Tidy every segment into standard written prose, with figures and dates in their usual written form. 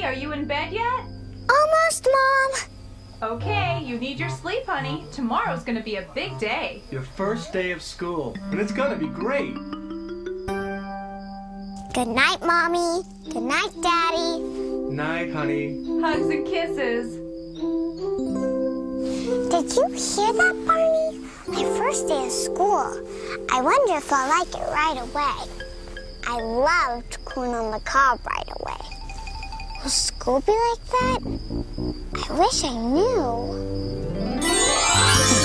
are you in bed yet? Almost, Mom. Okay, you need your sleep, honey. Tomorrow's gonna be a big day. Your first day of school, and it's gonna be great. Good night, Mommy. Good night, Daddy. Night, honey. Hugs and kisses. Did you hear that, Barney? My first day of school. I wonder if I'll like it right away. I loved corn on the cob right away. Will school be like that? I wish I knew.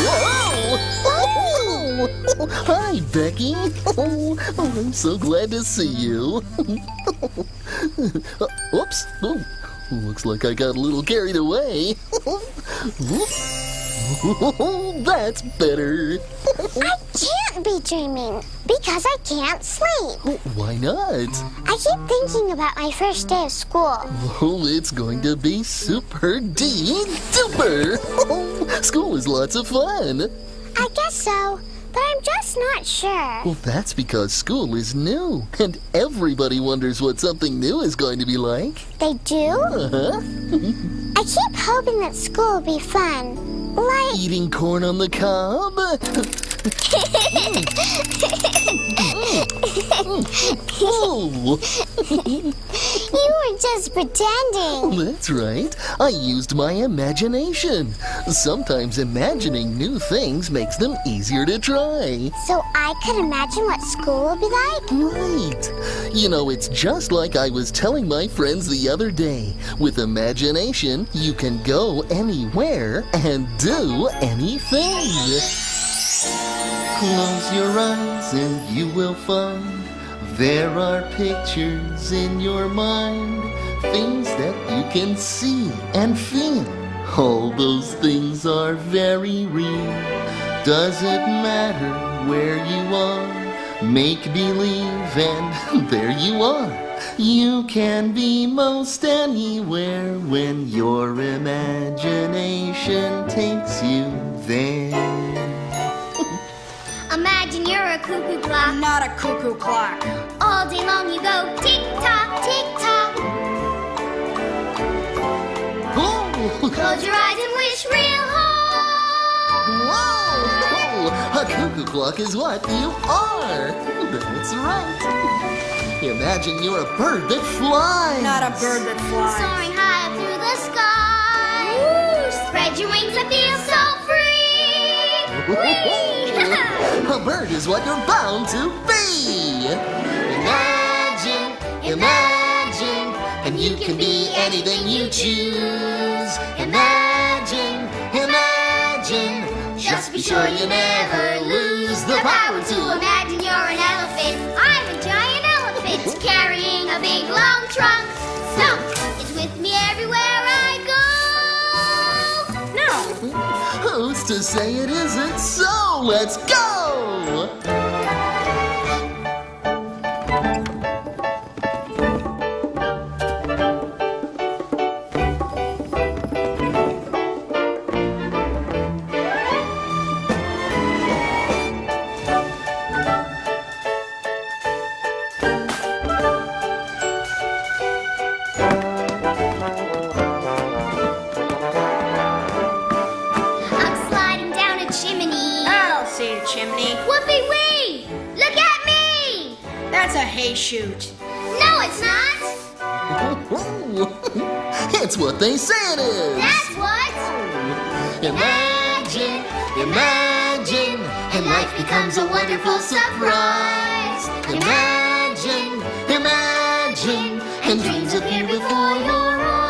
Whoa! Oh, hi, Becky. Oh, I'm so glad to see you. Oops. Oh, looks like I got a little carried away. That's better. I can't be dreaming because I can't sleep. Why not? I keep thinking about my first day of school. Oh, it's going to be super-duper. School is lots of fun. I guess so, but I'm just not sure. Well, that's because school is new, and everybody wonders what something new is going to be like. They do? Uh-huh. I keep hoping that school will be fun. Like... Eating corn on the cob? Oh. You were just pretending. That's right. I used my imagination. Sometimes imagining new things makes them easier to try. So I could imagine what school will be like? Right. You know, it's just like I was telling my friends the other day. With imagination, you can go anywhere and do anything. Close your eyes and you will find there are pictures in your mind, things that you can see and feel. All those things are very real. Doesn't matter where you are, make believe and there you are. You can be most anywhere when your imagination takes you there. Imagine you're a cuckoo clock. I'm not a cuckoo clock. All day long you go tick-tock, tick-tock. Oh. Close your eyes and wish real hard. Whoa! A cuckoo clock is what you are. That's right. Imagine you're a bird that flies. Not a bird that flies. Soaring high up through the sky. Woo! Spread your wings and feel so free. Whee! A bird is what you're bound to be. Imagine, imagine, and you can be anything you choose. Imagine, imagine, just be sure you never lose the power to Imagine you're an elephant. I'm a giant elephant carrying a big long trunk. Stump is with me everywhere I go. No. Who's to say it isn't so? Let's go! I'm sliding down a chimney. I don't see a chimney. Whoopee-wee! Look at me! That's a hay chute. No, it's not. It's what they say it is. That's what. Imagine, imagine, and life becomes a wonderful surprise. Imagine, imagine, and dreams appear before your eyes.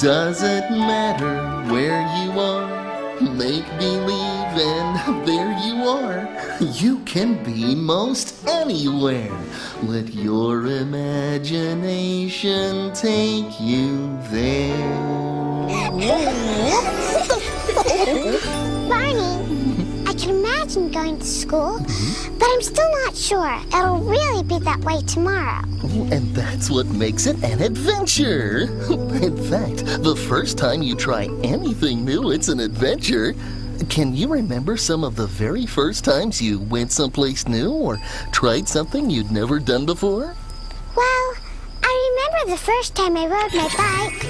Doesn't matter where you are, make believe and there you are. You can be most anywhere. Let your imagination take you there. Barney, I can imagine going to school, but I'm still not sure it'll really be that way tomorrow. And that's what makes it an adventure. In fact, the first time you try anything new, it's an adventure. Can you remember some of the very first times you went someplace new or tried something you'd never done before? Well, I the first time I rode my bike.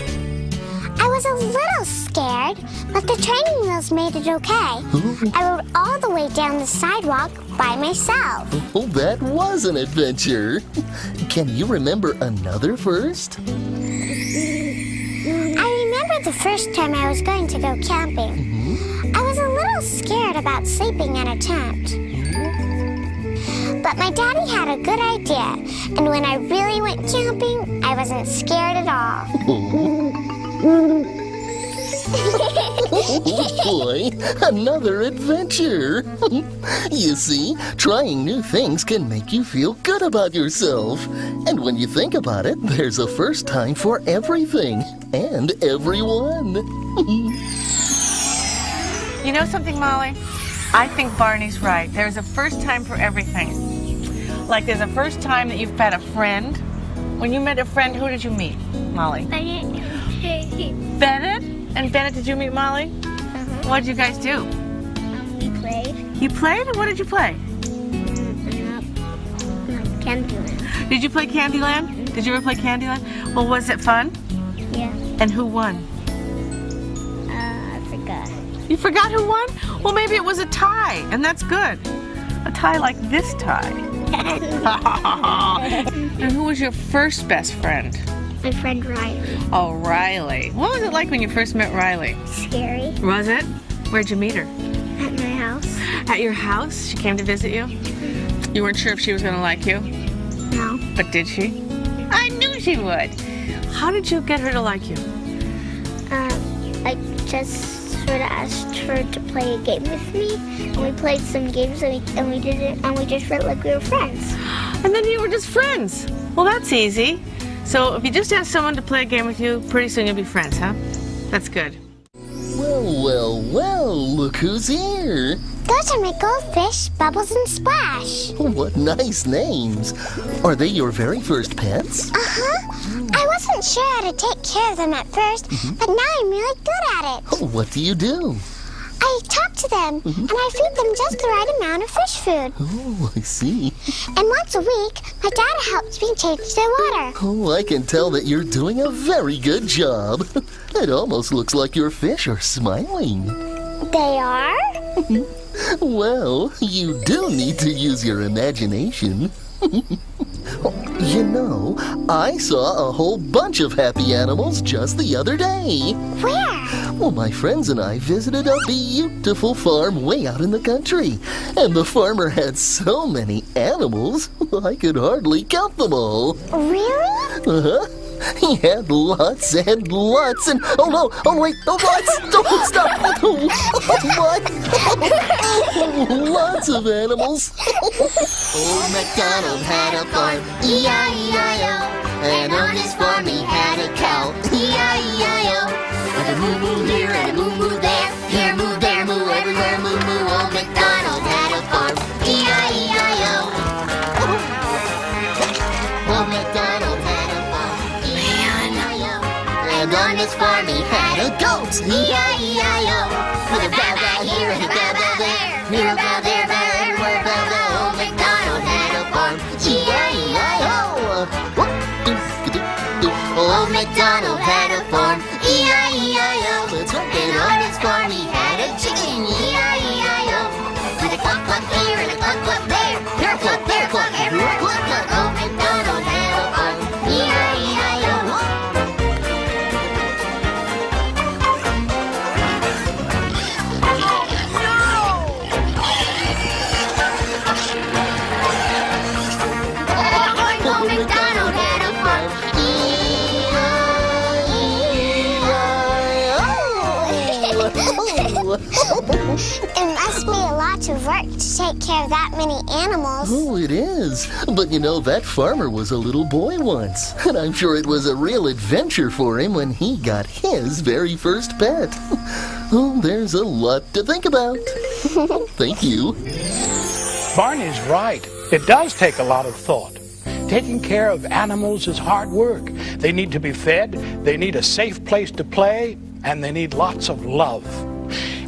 I was a little scared, but the training wheels made it okay. I rode all the way down the sidewalk by myself. Oh, that was an adventure. Can you remember another first? I remember the first time I was going to go camping. I was a little scared about sleeping in a tent. But my daddy had a good idea, and when I really went camping, I wasn't scared at all. Oh boy, another adventure. You see, trying new things can make you feel good about yourself. And when you think about it, there's a first time for everything and everyone. You know something, Molly? I think Barney's right. There's a first time for everything. Like there's a first time that you've met a friend. When you met a friend, who did you meet, Molly? Bennett? And Bennett, did you meet Molly? What did you guys do? We played. You played? What did you play? Candyland. Did you play Candyland? Did you ever play Candyland? Well, was it fun? Yeah. And who won? I forgot. You forgot who won? Well, maybe it was a tie, and that's good. A tie like this tie. And who was your first best friend? My friend Riley. Oh, Riley. What was it like when you first met Riley? Scary. Was it? Where'd you meet her? At my house. At your house? She came to visit you? You weren't sure if she was going to like you? No. But did she? I knew she would. How did you get her to like you? I just sort of asked her to play a game with me, and we played some games, and we did it, and we just felt like we were friends. And then you were just friends. Well, that's easy. So if you just ask someone to play a game with you, pretty soon you'll be friends, huh? That's good. Well, well, well, look who's here. Those are my goldfish, Bubbles and Splash. What nice names. Are they your very first pets? Uh-huh. I wasn't sure how to take care of them at first, but now I'm really good at it. Oh, what do you do? I talk to them, and I feed them just the right amount of fish food. Oh, I see. And once a week, my dad helps me change their water. Oh, I can tell that you're doing a very good job. It almost looks like your fish are smiling. They are? Well, you do need to use your imagination. You know, I saw a whole bunch of happy animals just the other day. Where? Well, my friends and I visited a beautiful farm way out in the country. And the farmer had so many animals, I could hardly count them all. Really? Uh-huh. He had lots and lots and... Oh, no! Oh, wait! Oh, lots! Don't stop! Oh, what? Lots of animals. Old MacDonald had a farm, E-I-E-I-O. And on his farm he had a cow, E-I-E-I-O. And a moo-moo here and a moo-moo there. Here moo, there moo, everywhere moo-moo. Old MacDonald had a farm, E-I-E-I-O. Old MacDonald had a farm, E-I-E-I-O. And on his farm he had a goat, E-I-E-I-O. With a bow-bow here and a bow-bow there. Here a bow, there a bow, everywhere a bow-bow. Old MacDonald had a farm, E-I-E-I-O. Old MacDonald had a farm, E-I-E-I-O. And on his farm he had a chicken, E-I-E-I-O. With a cluck cluck here and a cluck cluck there. Here a cluck, there a cluck, everywhere a cluck cluck. Old MacDonald had a farm, E-I-E-I-O. Old MacDonald had a farm, It must be a lot of work to take care of that many animals. Oh, it is. But you know, that farmer was a little boy once. And I'm sure it was a real adventure for him when he got his very first pet. Oh, there's a lot to think about. Thank you. Barney's right. It does take a lot of thought. Taking care of animals is hard work. They need to be fed, they need a safe place to play, and they need lots of love.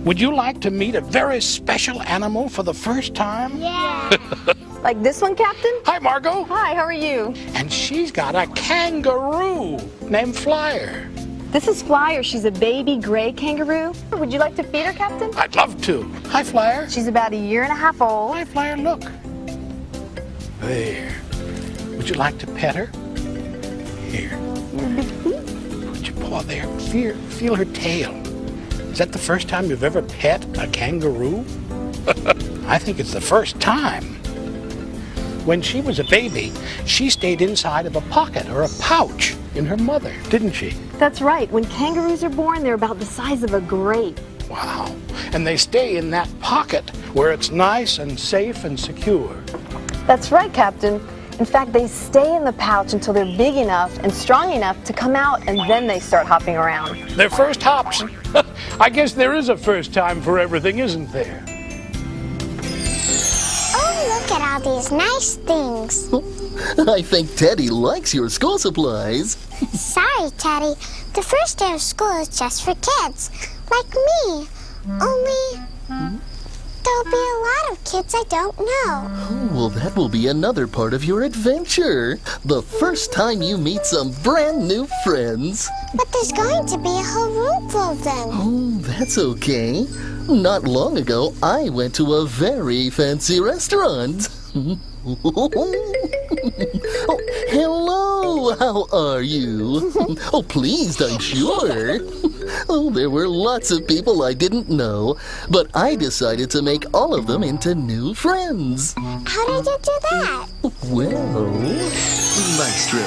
Would you like to meet a very special animal for the first time? Yeah. Like this one, Captain? Hi, Margot. Hi, how are you? And she's got a kangaroo named Flyer. This is Flyer. She's a baby gray kangaroo. Would you like to feed her, Captain? I'd love to. Hi, Flyer. She's about 1.5 years old. Hi, Flyer, look. There. Would you like to pet her? Here. Put your paw there. Feel her tail. Is that the first time you've ever pet a kangaroo? I think it's the first time. When she was a baby, she stayed inside of a pocket or a pouch in her mother, didn't she? That's right. When kangaroos are born, they're about the size of a grape. Wow. And they stay in that pocket where it's nice and safe and secure. That's right, Captain. In fact, they stay in the pouch until they're big enough and strong enough to come out, and then they start hopping around. Their first hops. I guess there is a first time for everything, isn't there? Oh, look at all these nice things. I think Teddy likes your school supplies. Sorry, Teddy. The first day of school is just for kids, like me. Only there'll be a lot of kids I don't know. Oh, well, that will be another part of your adventure. The first time you meet some brand new friends. But there's going to be a whole room full of them. Oh, that's okay. Not long ago, I went to a very fancy restaurant. Oh, hello, how are you? Oh, pleased, I'm sure. Oh, there were lots of people I didn't know, but I decided to make all of them into new friends. How did you do that? Well, Maestro.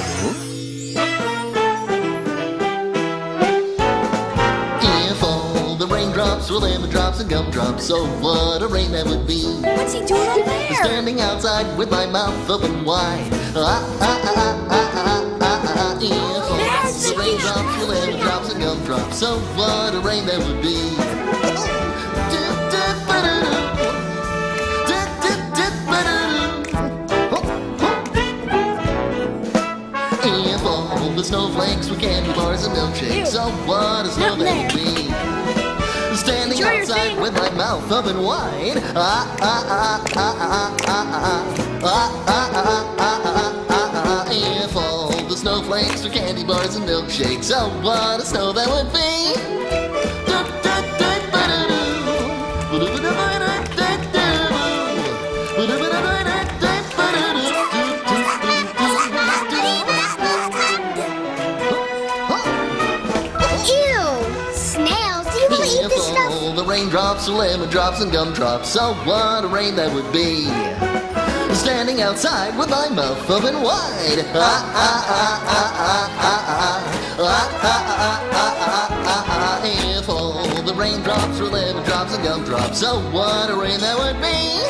If all the raindrops were lemon drops and gumdrops, so what a rain that would be. What's he doing up there? Standing outside with my mouth open wide. If all the raindrops were lemon drops and gumdrops, so what a rain that would be. If all the snowflakes were candy bars and milkshakes, so what a snow that would be. Standing outside with my mouth open wide. If all the snowflakes were candy bars and milkshakes, oh, what a snow that would be. Raindrops, lemon drops, and gumdrops. So what a rain that would be. Standing outside with my mouth open wide. If all the raindrops were lemon drops and gumdrops, so what a rain that would be.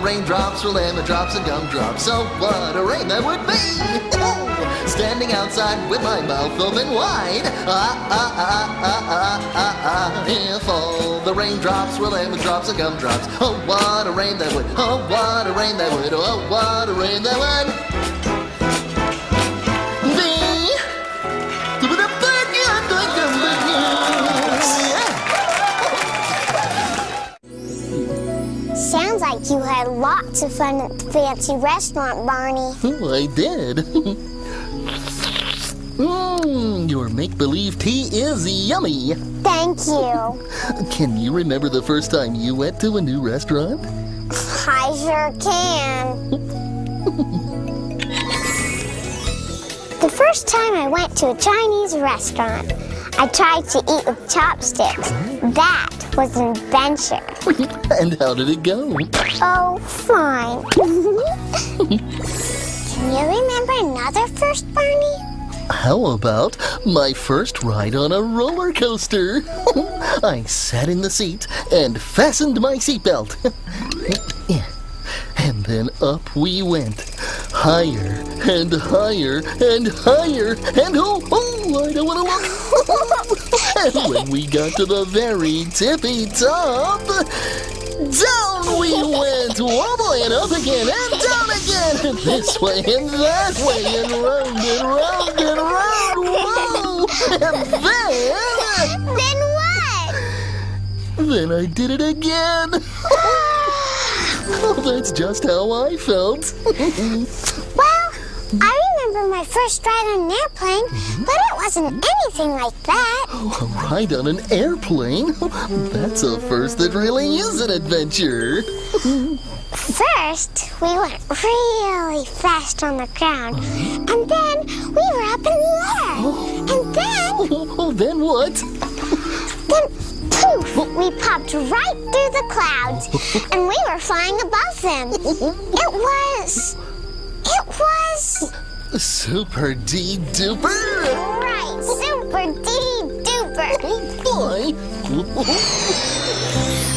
Raindrops were lemon drops and gumdrops, so what a rain that would be. Standing outside with my mouth open wide. If all the raindrops were lemon drops and gumdrops, oh, what a rain that would. Oh, what a rain that would. Oh, what a rain that would. Sounds like you had lots of fun at the fancy restaurant, Barney. Oh, I did. Your make-believe tea is yummy. Thank you. Can you remember the first time you went to a new restaurant? I sure can. The first time I went to a Chinese restaurant, I tried to eat with chopsticks. That was an adventure. And how did it go? Oh, fine. Can you remember another first, Barney? How about my first ride on a roller coaster? I sat in the seat and fastened my seatbelt. And then up we went. Higher and higher and higher. And oh, I don't want to look. And when we got to the very tippy top, down we went. Wobble and up again and down again. And this way and that way and round and round and round. Whoa! Then what? Then I did it again. Oh, that's just how I felt. Well, I remember my first ride on an airplane, but it wasn't anything like that. A ride on an airplane? That's a first that really is an adventure. First, we went really fast on the ground, and then we were up in the air. And then... Then what? Then, poof, we popped right through the clouds, and we were flying above them. It was... Super D-duper! Right, super D-duper. Boy!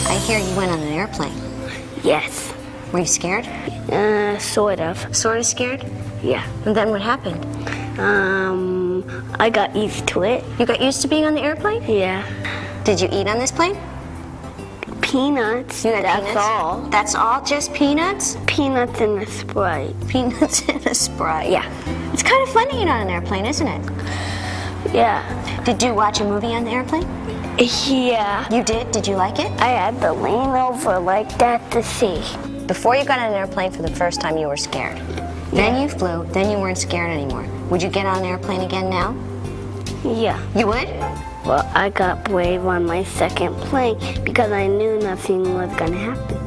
I hear you went on an airplane. Yes. Were you scared? Sort of. Sort of scared? Yeah. And then what happened? I got used to it. You got used to being on the airplane? Yeah. Did you eat on this plane? Peanuts. You had That's peanuts? all. That's all? Just peanuts? Peanuts and a Sprite. Peanuts and a Sprite. Yeah. It's kind of fun to eat on an airplane, isn't it? Yeah. Did you watch a movie on the airplane? Yeah. You did? Did you like it? I had to lean over like that to see. Before you got on an airplane for the first time, you were scared. Then you flew, then you weren't scared anymore. Would you get on an airplane again now? Yeah. You would? Well, I got brave on my second plane because I knew nothing was going to happen.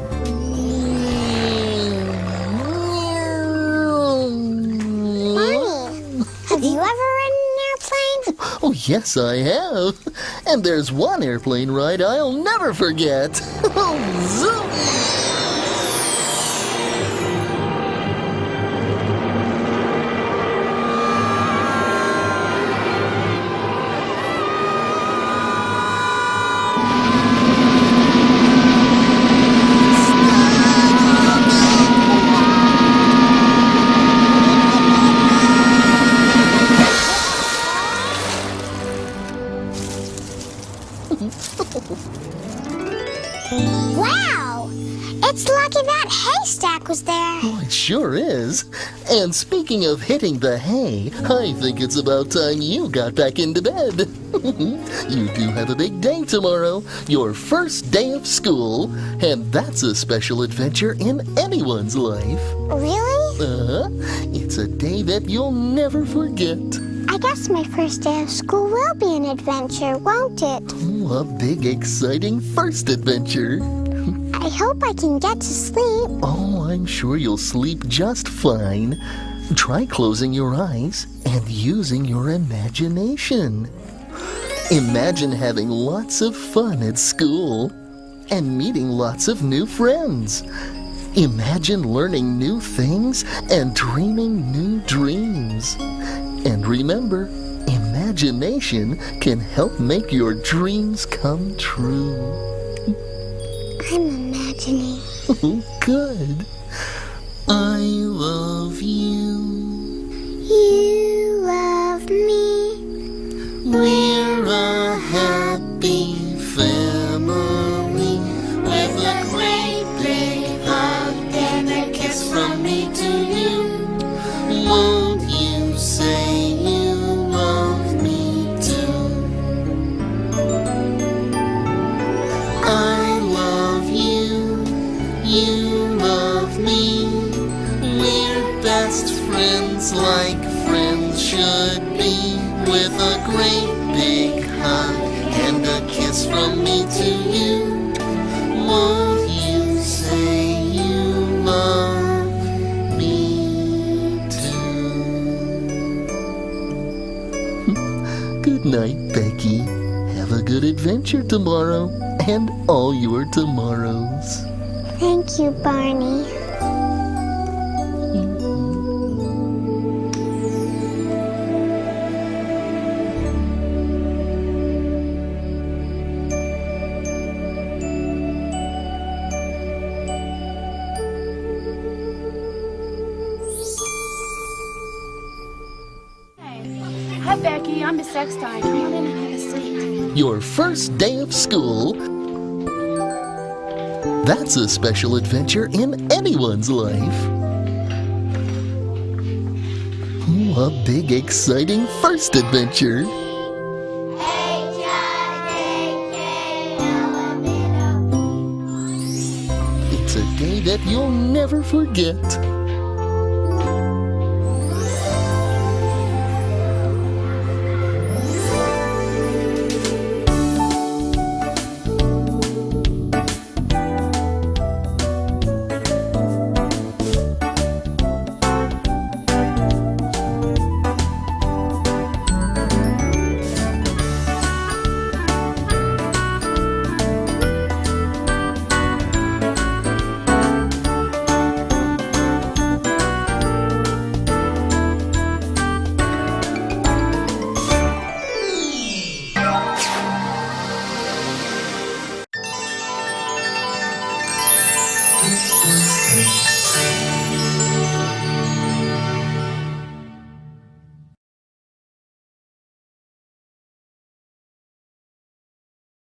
Barney, have you ever ridden an airplane? Oh, yes, I have. And there's one airplane ride I'll never forget. Zoom! Wow! It's lucky that haystack was there. Oh, it sure is. And speaking of hitting the hay, I think it's about time you got back into bed. You do have a big day tomorrow, your first day of school, and that's a special adventure in anyone's life. Really? It's a day that you'll never forget. I guess my first day of school will be an adventure, won't it? Oh, a big, exciting first adventure. I hope I can get to sleep. Oh, I'm sure you'll sleep just fine. Try closing your eyes and using your imagination. Imagine having lots of fun at school and meeting lots of new friends. Imagine learning new things and dreaming new dreams. And remember, imagination can help make your dreams come true. I'm imagining. Good. I love you. You love me. We're a happy family with a great big hug and a kiss from me to you. Won't you say you love me too? I love you, you love me. We're best friends like friends should be, with a great big hug and a kiss from me to you. Won't you say you love me too? Good night, Becky. Have a good adventure tomorrow and all your tomorrows. Thank you, Barney. Hi, Becky. I'm Miss Eckstein. Come on in and have a seat. Your first day of school. That's a special adventure in anyone's life. Oh, a big, exciting first adventure. day that you'll never forget.